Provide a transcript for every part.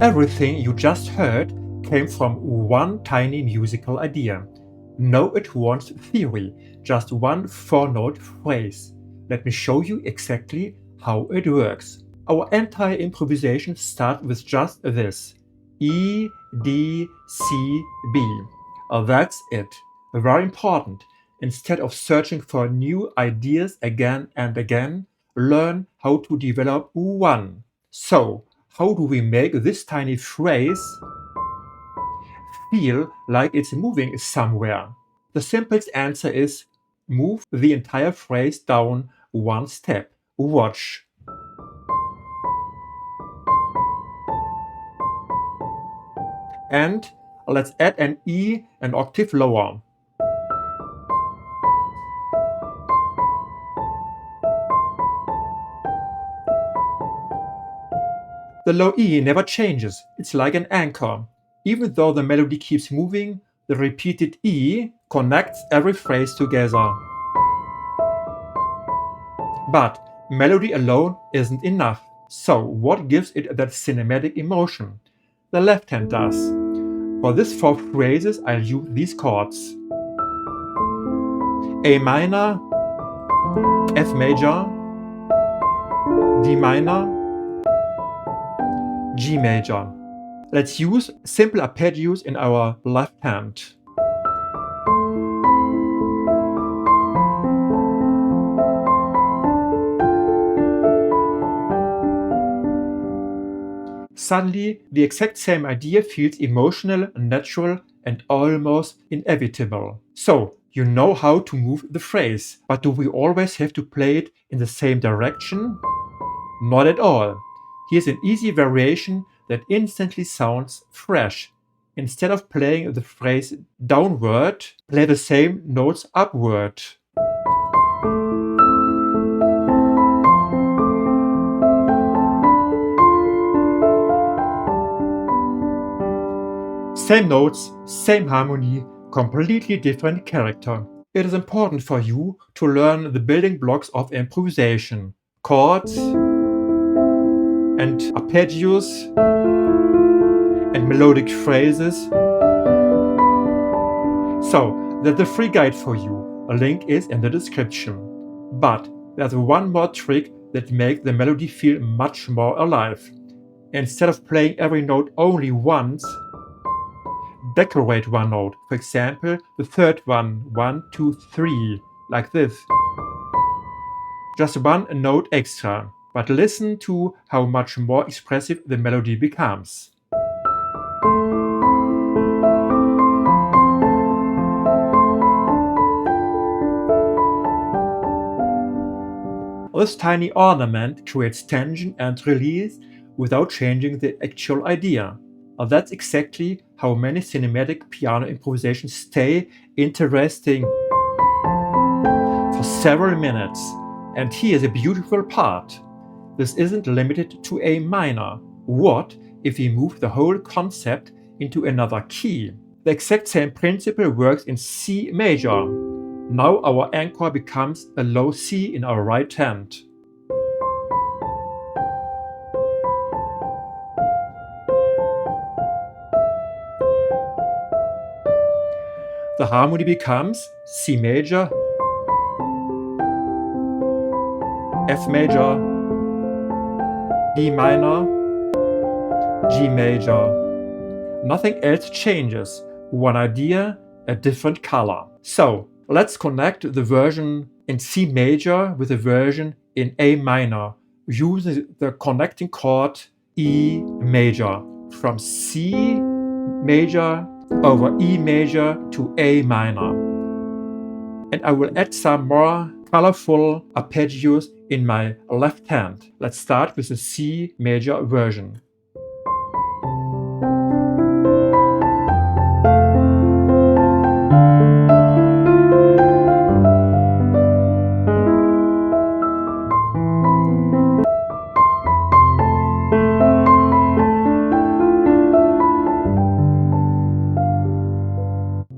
Everything you just heard came from one tiny musical idea. No advanced theory, just one 4-note phrase. Let me show you exactly how it works. Our entire improvisation starts with just this. E, D, C, B. That's it. Very important. Instead of searching for new ideas again and again, learn how to develop one. So, how do we make this tiny phrase feel like it's moving somewhere? The simplest answer is move the entire phrase down one step. Watch. And let's add an E an octave lower. The low E never changes, it's like an anchor. Even though the melody keeps moving, the repeated E connects every phrase together. But melody alone isn't enough. So what gives it that cinematic emotion? The left hand does. For these 4 phrases I'll use these chords. A minor, F major, D minor, G major. Let's use simple arpeggios in our left hand. Suddenly, the exact same idea feels emotional, natural, and almost inevitable. So, you know how to move the phrase, but do we always have to play it in the same direction? Not at all. Here's an easy variation that instantly sounds fresh. Instead of playing the phrase downward, play the same notes upward. Same notes, same harmony, completely different character. It is important for you to learn the building blocks of improvisation. Chords and arpeggios and melodic phrases. So, that's a free guide for you. A link is in the description. But there's one more trick that makes the melody feel much more alive. Instead of playing every note only once, decorate one note. For example, the third one, 1, 2, 3, like this. Just one note extra. But listen to how much more expressive the melody becomes. This tiny ornament creates tension and release without changing the actual idea. That's exactly how many cinematic piano improvisations stay interesting for several minutes. And here's a beautiful part. This isn't limited to A minor. What if we move the whole concept into another key? The exact same principle works in C major. Now our anchor becomes a low C in our right hand. The harmony becomes C major, F major, D minor, G major. Nothing else changes. One idea, a different color. So, let's connect the version in C major with the version in A minor, using the connecting chord E major. From C major over E major to A minor. And I will add some more colorful arpeggios in my left hand. Let's start with the C major version.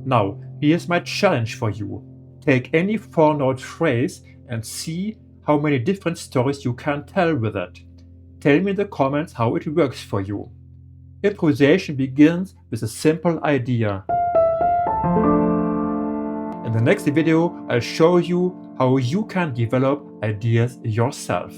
Now, here's my challenge for you. Take any 4-note phrase and see how many different stories you can tell with it. Tell me in the comments how it works for you. Improvisation begins with a simple idea. In the next video, I'll show you how you can develop ideas yourself.